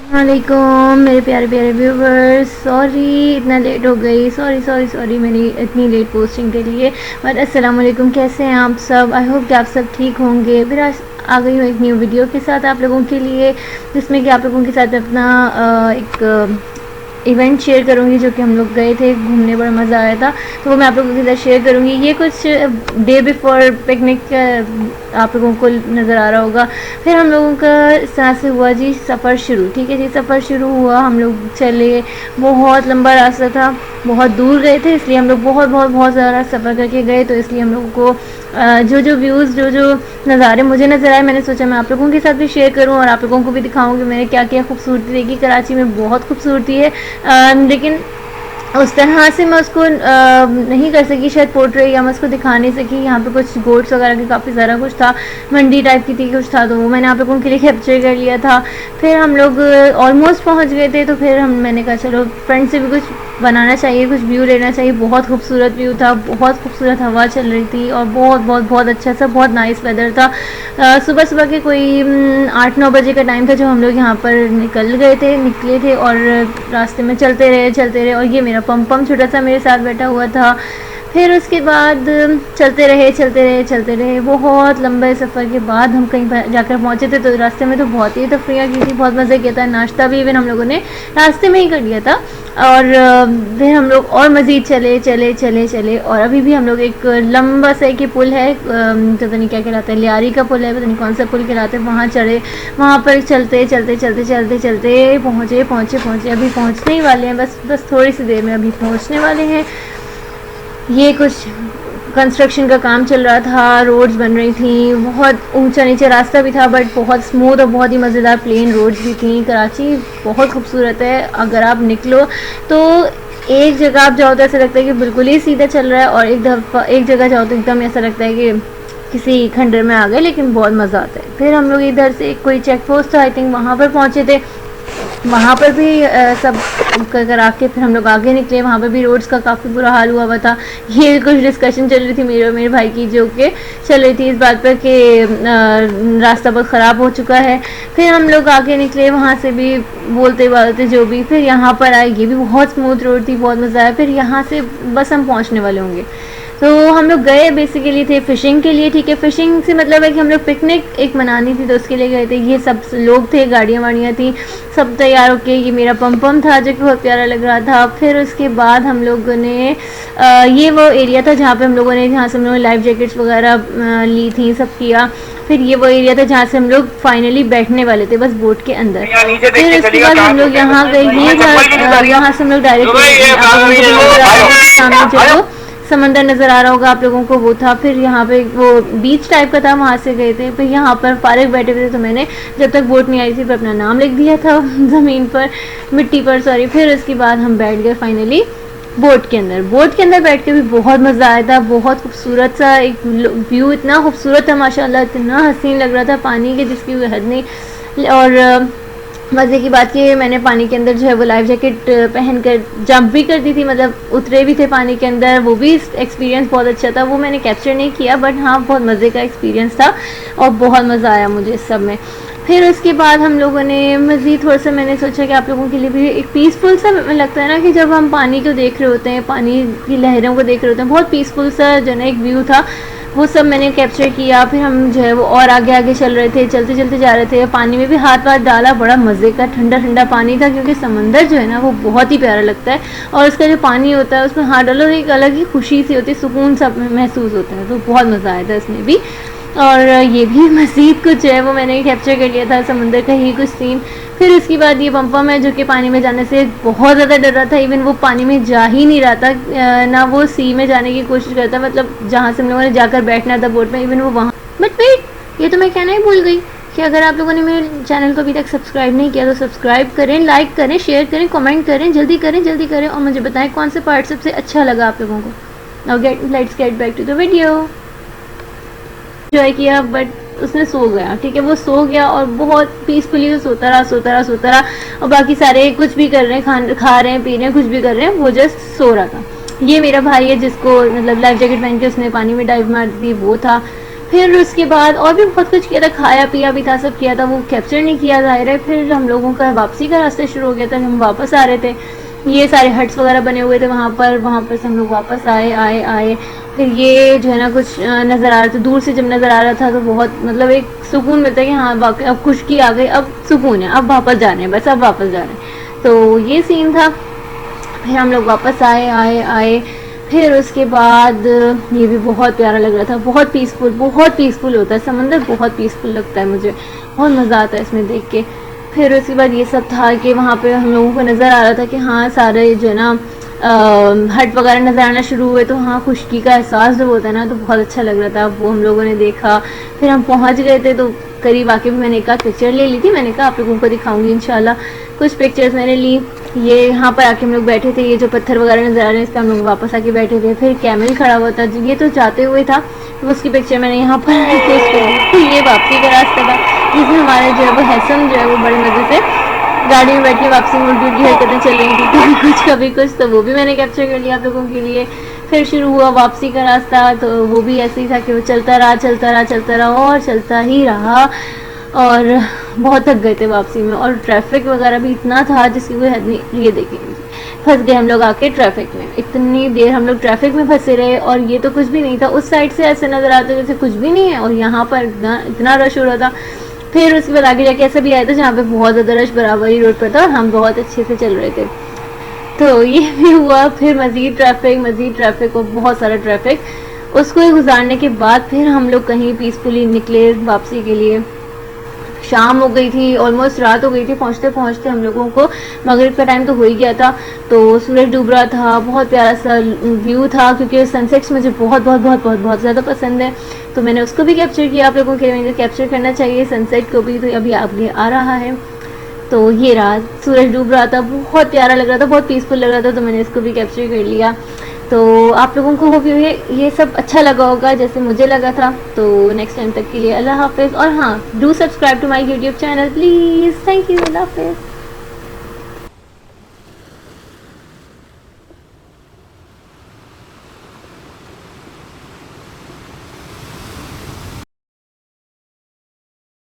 वालेकुम मेरे प्यारे प्यारे व्यूवर्स। सॉरी इतना लेट हो गई, सॉरी सॉरी सॉरी मेरी इतनी लेट पोस्टिंग के लिए। बट अस्सलाम वालेकुम, कैसे हैं आप सब? आई होप कि आप सब ठीक होंगे। फिर आज आ गई हूँ एक न्यू वीडियो के साथ आप लोगों के लिए, जिसमें कि आप लोगों के साथ अपना एक इवेंट शेयर करूँगी जो कि हम लोग गए थे घूमने, बड़ा मज़ा आया था। तो वो मैं आप लोगों के साथ शेयर करूँगी। ये कुछ डे बिफोर पिकनिक आप लोगों को नज़र आ रहा होगा। फिर हम लोगों का इस तरह से हुआ जी सफ़र शुरू। ठीक है जी, सफ़र शुरू हुआ, हम लोग चले। बहुत लंबा रास्ता था, बहुत दूर गए थे, इसलिए हम लोग बहुत बहुत बहुत ज़्यादा सफ़र करके गए। तो इसलिए हम लोगों को जो व्यूज़ जो नज़ारे मुझे नज़र आए, मैंने सोचा मैं आप लोगों के साथ भी शेयर करूं और आप लोगों को भी दिखाऊं कि मैंने क्या क्या खूबसूरती देखी। कराची में बहुत खूबसूरती है, लेकिन उस तरह से मैं उसको नहीं कर सकी शायद पोर्ट्रे, या मैं उसको दिखा नहीं सकी। यहाँ पे कुछ गोट्स वगैरह की काफ़ी सारा कुछ था, मंडी टाइप की थी कुछ था, तो वो मैंने आप लोगों के लिए कैप्चर कर लिया था। फिर हम लोग ऑलमोस्ट पहुँच गए थे, तो फिर मैंने कहा चलो फ्रेंड से भी कुछ बनाना चाहिए, कुछ व्यू लेना चाहिए। बहुत खूबसूरत व्यू था, बहुत खूबसूरत हवा चल रही थी और बहुत बहुत बहुत अच्छा सा, बहुत नाइस वेदर था। सुबह सुबह के कोई 8-9 बजे का टाइम था जो हम लोग यहाँ पर निकले थे और रास्ते में चलते रहे। और ये मेरा पम छोटा सा मेरे साथ बैठा हुआ था। फिर उसके बाद चलते रहे। बहुत लंबे सफ़र के बाद हम कहीं पर जाकर पहुँचे थे। तो रास्ते में तो बहुत ही तफरियाँ की थी, बहुत मज़े किया था। नाश्ता भी इवन हम लोगों ने रास्ते में ही कर लिया था। और फिर हम लोग और मज़ीद चले। और अभी भी हम लोग एक लंबा सा एक पुल है, पता नहीं क्या कहलाता है, लियारी का पुल है, पता नहीं कौन सा पुल कहलाता है, वहाँ चढ़े। वहाँ पर चलते पहुँचे। अभी पहुँचने ही वाले हैं, बस थोड़ी सी देर में अभी पहुँचने वाले हैं। ये कुछ कंस्ट्रक्शन का काम चल रहा था, रोड्स बन रही थी, बहुत ऊंचा नीचे रास्ता भी था, बट बहुत स्मूथ और बहुत ही मज़ेदार प्लेन रोड्स भी थी। कराची बहुत खूबसूरत है, अगर आप निकलो तो एक जगह आप जाओ तो ऐसा लगता है कि बिल्कुल ही सीधा चल रहा है, और एक जगह जाओ तो एकदम ऐसा लगता है कि किसी खंडर में आ गए, लेकिन बहुत मज़ा आता है। फिर हम लोग इधर से कोई चेक पोस्ट था, आई थिंक वहाँ पर पहुँचे थे। वहाँ पर भी सब कर आके फिर हम लोग आगे निकले। वहाँ पर भी रोड्स का काफ़ी बुरा हाल हुआ था। ये कुछ डिस्कशन चल रही थी मेरे भाई की, जो कि चल रही थी इस बात पर कि रास्ता बहुत ख़राब हो चुका है। फिर हम लोग आगे निकले, वहाँ से भी बोलते जो भी। फिर यहाँ पर आए, ये भी बहुत स्मूथ रोड थी, बहुत मज़ा आया। फिर यहाँ से बस हम पहुँचने वाले होंगे। तो हम लोग गए बेसिकली थे फ़िशिंग के लिए। ठीक है, फ़िशिंग से मतलब है कि हम लोग पिकनिक एक मनानी थी तो उसके लिए गए थे। ये सब लोग थे, गाड़ियाँ वाड़ियाँ थी, सब तैयार होके। ये मेरा पम था जो कि बहुत प्यारा लग रहा था। फिर उसके बाद हम लोगों ने ये वो एरिया था जहाँ से हम लोगों ने लाइफ जैकेट्स वगैरह ली थी, सब किया। फिर ये वो एरिया था जहाँ से हम लोग फाइनली बैठने वाले थे, बस बोट के अंदर। फिर उसके बाद हम लोग यहाँ गए, यहाँ से हम लोग डायरेक्ट सामने जो समंदर नज़र आ रहा होगा आप लोगों को, वो था। फिर यहाँ पे वो बीच टाइप का था, वहाँ से गए थे। फिर यहाँ पर फारिग बैठे हुए थे, तो मैंने जब तक बोट नहीं आई थी पर अपना नाम लिख दिया था ज़मीन पर, मिट्टी पर, सॉरी। फिर उसके बाद हम बैठ गए फाइनली बोट के अंदर बैठ के भी बहुत मज़ा आया था। बहुत खूबसूरत सा एक व्यू, इतना खूबसूरत था माशाल्लाह, इतना हसीन लग रहा था पानी के जिसकी कोई हद नहीं। और मज़े की बात ये, मैंने पानी के अंदर जो है वो लाइफ जैकेट पहन कर जंप भी कर दी थी, मतलब उतरे भी थे पानी के अंदर। वो भी एक्सपीरियंस बहुत अच्छा था, वो मैंने कैप्चर नहीं किया, बट हाँ बहुत मज़े का एक्सपीरियंस था और बहुत मज़ा आया मुझे इस सब में। फिर उसके बाद हम लोगों ने मज़ीद थोड़ा सा, मैंने सोचा कि आप लोगों के लिए भी एक पीसफुल सा लगता है ना कि जब हम पानी को देख रहे होते हैं, पानी की लहरों को देख रहे होते हैं, बहुत पीसफुल सा जो है एक व्यू था, वो सब मैंने कैप्चर किया। फिर हम जो है वो और आगे चल रहे थे, चलते जा रहे थे। पानी में भी हाथ डाला, बड़ा मज़े का ठंडा पानी था, क्योंकि समंदर जो है ना वो बहुत ही प्यारा लगता है। और उसका जो पानी होता है उसमें हाथ डालो, एक अलग ही खुशी सी होती है, सुकून सा महसूस होता है। तो बहुत मज़ा आया था इसमें भी। और ये भी मज़ीद कुछ है वो मैंने कैप्चर कर लिया था, समंदर का ही कुछ सीन। फिर उसके बाद ये पम है जो कि पानी में जाने से बहुत ज़्यादा डर रहा था। इवन वो पानी में जा ही नहीं रहा था, ना वो सी में जाने की कोशिश करता, मतलब जहाँ से हम लोगों ने जाकर बैठना था बोट में, इवन वो वहाँ। बट वेट, ये तो मैं कहना ही भूल गई कि अगर आप लोगों ने मेरे चैनल को अभी तक सब्सक्राइब नहीं किया तो सब्सक्राइब करें, लाइक करें, शेयर करें, कमेंट करें, जल्दी करें और मुझे बताएं कौन से पार्ट सबसे अच्छा लगा आप लोगों को। Now let's get back to the video. Enjoy किया, बट उसने सो गया। ठीक है, वो सो गया और बहुत पीसफुली सोता रहा। और बाकी सारे कुछ भी कर रहे हैं, खा रहे हैं, पी रहे हैं, कुछ भी कर रहे हैं, वो जस्ट सो रहा था। ये मेरा भाई है जिसको मतलब लाइफ जैकेट पहन के उसने पानी में डाइव मार दी, वो था। फिर उसके बाद और भी बहुत कुछ किया था, खाया पिया भी था, सब किया था, वो कैप्चर नहीं किया ज़ाहिर है। फिर हम लोगों का वापसी का रास्ता शुरू हो गया था, हम वापस आ रहे थे, ये सारे हट्स वगैरह बने हुए थे वहाँ पर से हम लोग वापस आए आए आए। फिर ये जो है ना कुछ नज़र आ रहा था, दूर से जब नज़र आ रहा था तो बहुत मतलब एक सुकून मिलता है कि हाँ वाकई अब खुशकी आ गई, अब सुकून है, अब वापस जाने हैं, बस अब वापस जाना है। तो ये सीन था। फिर हम लोग वापस आए आए आए। फिर उसके बाद ये भी बहुत प्यारा लग रहा था, बहुत पीसफुल होता है समंदर, बहुत पीसफुल लगता है मुझे, बहुत मज़ा आता है इसमें देख के। फिर उसके बाद ये सब था कि वहाँ पे हम लोगों को नज़र आ रहा था कि हाँ सारे जो है ना हट वगैरह नज़र आना शुरू हुए, तो हाँ खुशकी का एहसास जब होता है ना तो बहुत अच्छा लग रहा था, वो हम लोगों ने देखा। फिर हम पहुँच गए थे तो करीब आके भी मैंने एक आध पिक्चर ले ली थी, मैंने कहा आप लोगों को दिखाऊंगी इंशाल्लाह। कुछ पिक्चर्स मैंने ली। ये यहाँ पर आके हम लोग बैठे थे, ये जो पत्थर वगैरह नज़र आ रहे हैं इस पर हम लोग वापस आके बैठे थे। फिर कैमल खड़ा हुआ था, ये तो जाते हुए था, तो उसकी पिक्चर मैंने यहाँ पर पोस्ट कर दी। फिर ये वापसी का रास्ता था जिसमें हमारे जो है वो हैसम जो है वो बड़े मज़े से गाड़ी में बैठ के वापसी में उल्टी हरकतें चल रही थी, कभी कुछ, तो वो भी मैंने कैप्चर कर लिया आप लोगों के लिए। फिर शुरू हुआ वापसी का रास्ता, तो वो भी ऐसे ही था कि वो चलता रहा और चलता ही रहा, और बहुत थक गए थे वापसी में, और ट्रैफिक वगैरह भी इतना था जिसकी कोई हद नहीं। ये देखिए फंस गए हम लोग आके ट्रैफिक में, इतनी देर हम लोग ट्रैफिक में फंसे रहे, और ये तो कुछ भी नहीं था, उस साइड से ऐसे नज़र आता जैसे कुछ भी नहीं है, और यहाँ पर इतना रश हो रहा था। फिर उसके बाद आगे जाके ऐसा भी आया था जहाँ पे बहुत ज़्यादा रश बराबरी रोड पर था, और हम बहुत अच्छे से चल रहे थे, तो ये भी हुआ। फिर मज़ीद ट्रैफिक और बहुत सारा ट्रैफिक, उसको गुजारने के बाद फिर हम लोग कहीं पीसफुली निकले वापसी के लिए। शाम हो गई थी, ऑलमोस्ट रात हो गई थी पहुँचते पहुँचते हम लोगों को, मगरिब का टाइम तो हो ही गया था, तो सूरज डूब रहा था, बहुत प्यारा सा व्यू था, क्योंकि सनसेट्स मुझे बहुत ज़्यादा पसंद है, तो मैंने उसको भी कैप्चर किया आप लोगों के लिए, कैप्चर करना चाहिए सनसेट को भी, तो अभी आगे आ रहा है। तो ये रहा, सूरज डूब रहा था, बहुत प्यारा लग रहा था, बहुत पीसफुल लग रहा था, तो मैंने इसको भी कैप्चर कर लिया। तो आप लोगों को होप ये सब अच्छा लगा होगा जैसे मुझे लगा था। तो नेक्स्ट टाइम तक के लिए अल्लाह हाफिज़, और हाँ do subscribe to my YouTube channel please, thank you, अल्लाह हाफिज़।